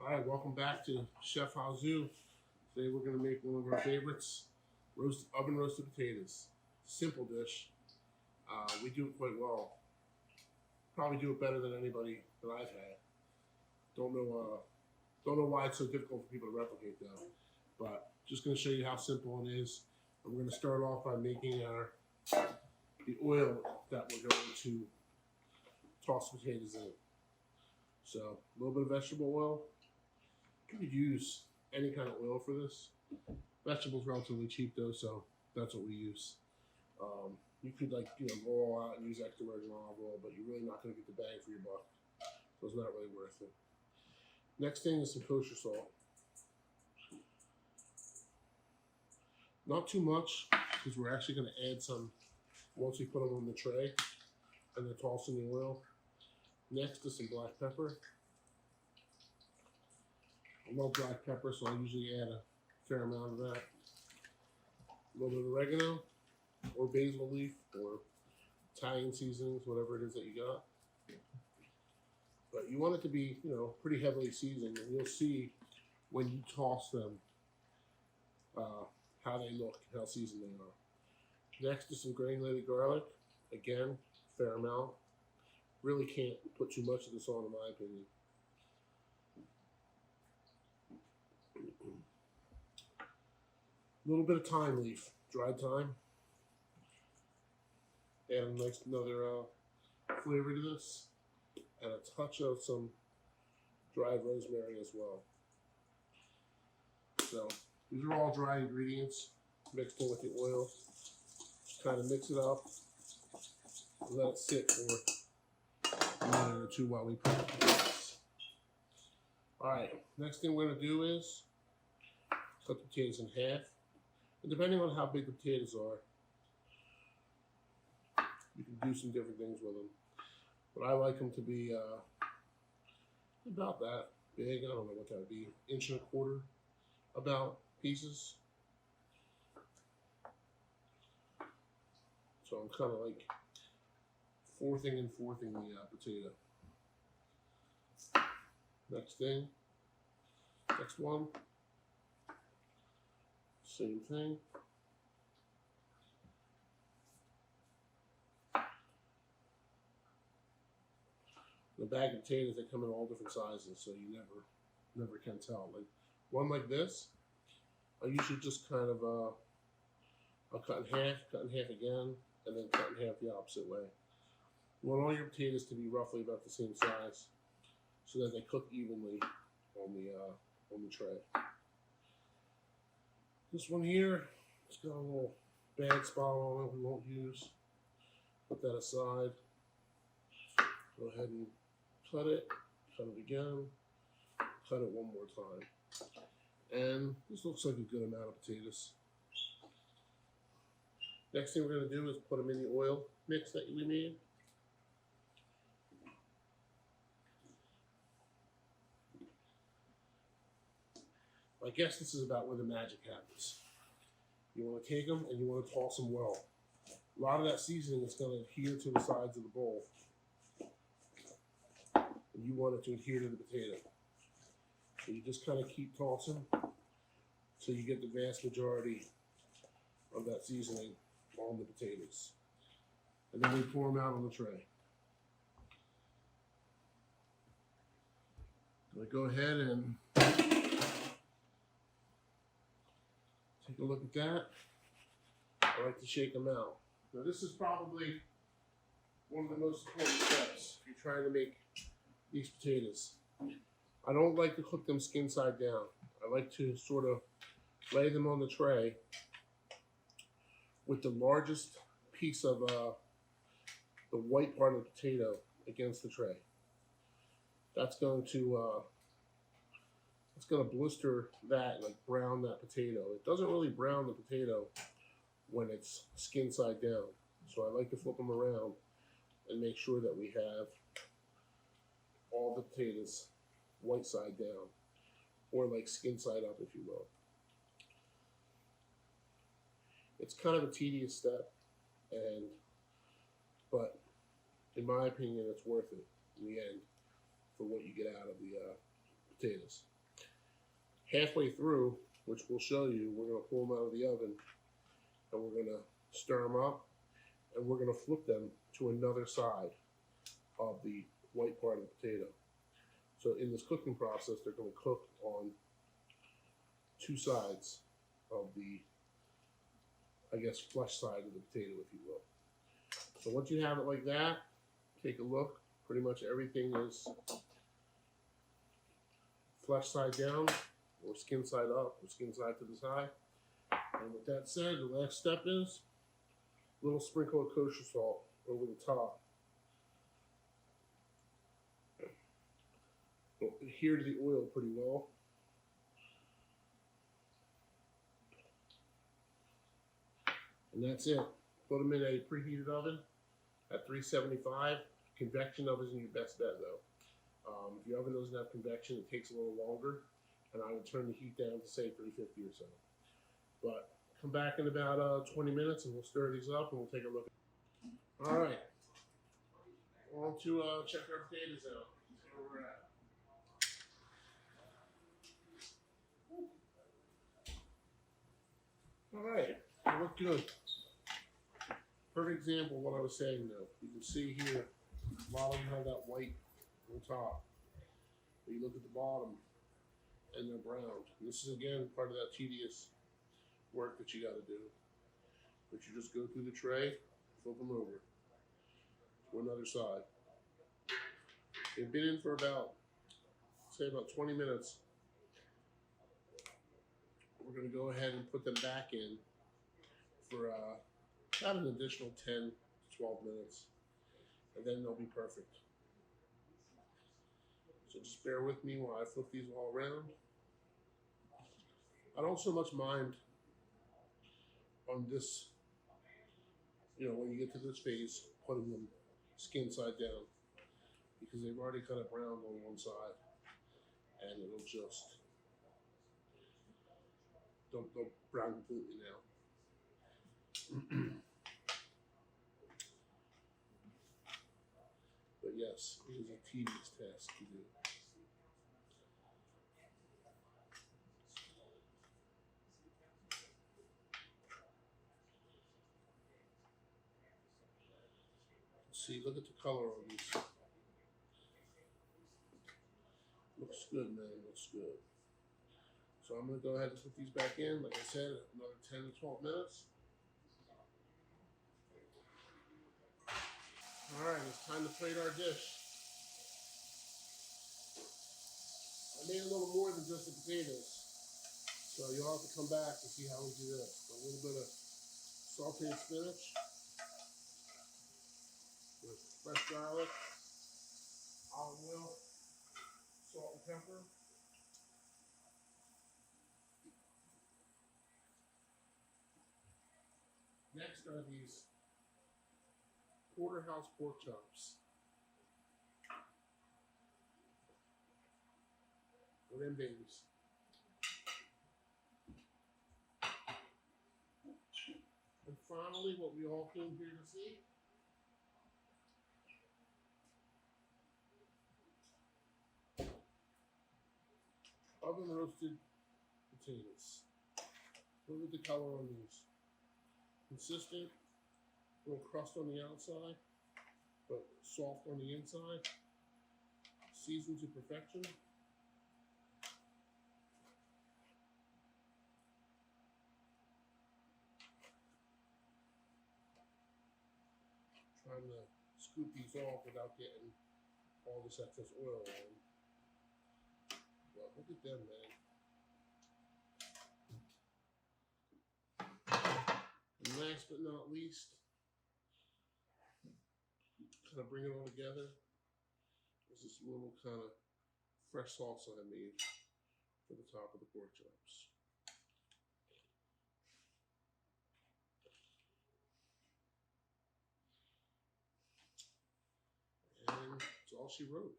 Hi, welcome back to Chef Hazoo. Today we're going to make one of our favorites, oven roasted potatoes. Simple dish. We do it quite well. Probably do it better than anybody that I've had. Don't know why it's so difficult for people to replicate though. But just going to show you how simple it is. And we're going to start off by making the oil that we're going to toss potatoes in. So a little bit of vegetable oil. You could use any kind of oil for this. Vegetables relatively cheap though, so that's what we use. You could go all out and use extra virgin olive oil, but you're really not going to get the bang for your buck. So it's not really worth it. Next thing is some kosher salt. Not too much, because we're actually going to add some once we put them on the tray and then toss in the oil. Next is some black pepper. I love black pepper, so I usually add a fair amount of that. A little bit of oregano, or basil leaf, or Italian seasonings, whatever it is that you got. But you want it to be, pretty heavily seasoned, and you'll see when you toss them how they look, how seasoned they are. Next is some granulated garlic. Again, fair amount. Really can't put too much of this on, in my opinion. A little bit of thyme leaf, dried thyme. Add a nice another flavor to this, and a touch of some dried rosemary as well. So these are all dry ingredients mixed in with the oil. Just kind of mix it up, let it sit for a minute or two while we prep this. All right, next thing we're going to do is cut the potatoes in half. And depending on how big the potatoes are, you can do some different things with them. But I like them to be about that big. I don't know what that would be, 1.25 inches about pieces. So I'm kind of like fourthing the potato. Next one. Same thing. The bag of potatoes, they come in all different sizes, so you never can tell. Like one like this, I usually just kind of I'll cut in half again, and then cut in half the opposite way. You want all your potatoes to be roughly about the same size, so that they cook evenly on the tray. This one here, it's got a little bad spot on it we won't use. Put that aside. Go ahead and cut it again, cut it one more time. And this looks like a good amount of potatoes. Next thing we're going to do is put them in the oil mix that we made. I guess this is about where the magic happens. You want to take them and you want to toss them well. A lot of that seasoning is going to adhere to the sides of the bowl. And you want it to adhere to the potato. So you just kind of keep tossing so you get the vast majority of that seasoning on the potatoes. And then we pour them out on the tray. I'm going to go ahead and take a look at that. I like to shake them out. Now this is probably one of the most important steps if you're trying to make these potatoes. I don't like to cook them skin side down. I like to sort of lay them on the tray with the largest piece of the white part of the potato against the tray. That's going to blister that, like brown that potato. It doesn't really brown the potato when it's skin side down. So I like to flip them around and make sure that we have all the potatoes white side down, or like skin side up, if you will. It's kind of a tedious step, but in my opinion, it's worth it in the end for what you get out of the potatoes. Halfway through, which we'll show you, we're going to pull them out of the oven and we're going to stir them up and we're going to flip them to another side of the white part of the potato. So in this cooking process, they're going to cook on two sides of the, I guess, flesh side of the potato, if you will. So once you have it like that, take a look. Pretty much everything is flesh side down, or skin side up, or skin side to the side. And with that said, the last step is a little sprinkle of kosher salt over the top. It'll adhere to the oil pretty well. And that's it. Put them in a preheated oven at 375. Convection oven is your best bet though. If your oven doesn't have convection, it takes a little longer, and I would turn the heat down to say 350 or so. But come back in about 20 minutes and we'll stir these up and we'll take a look. All right, on to check our potatoes out. See where we're at. All right, they look good. Perfect example of what I was saying though. You can see here, a lot of them have that white on top. But you look at the bottom and they're browned. And this is again part of that tedious work that you got to do. But you just go through the tray, flip them over to another side. They've been in for about, say about 20 minutes. We're going to go ahead and put them back in for about an additional 10 to 12 minutes. And then they'll be perfect. So just bear with me while I flip these all around. I don't so much mind on this, you know, when you get to this phase, putting them skin side down, because they've already kind of browned on one side, and it'll just, don't brown completely now. But yes, it is a tedious task to do. See, look at the color on these. Looks good, man, looks good. So I'm gonna go ahead and put these back in, like I said, another 10 to 12 minutes. All right, it's time to plate our dish. I made a little more than just the potatoes, so you'll have to come back to see how we do this. A little bit of sauteed spinach with fresh garlic, olive oil, salt and pepper. Next are these porterhouse pork chops. For them babies. And finally, what we all came here to see, oven roasted potatoes. Look at the color on these. Consistent, a little crust on the outside, but soft on the inside. Seasoned to perfection. Trying to scoop these off without getting all this excess oil on. Well, look at them, man. And last but not least, kind of bring it all together. There's this little kind of fresh salsa I made for the top of the pork chops. And it's all she wrote.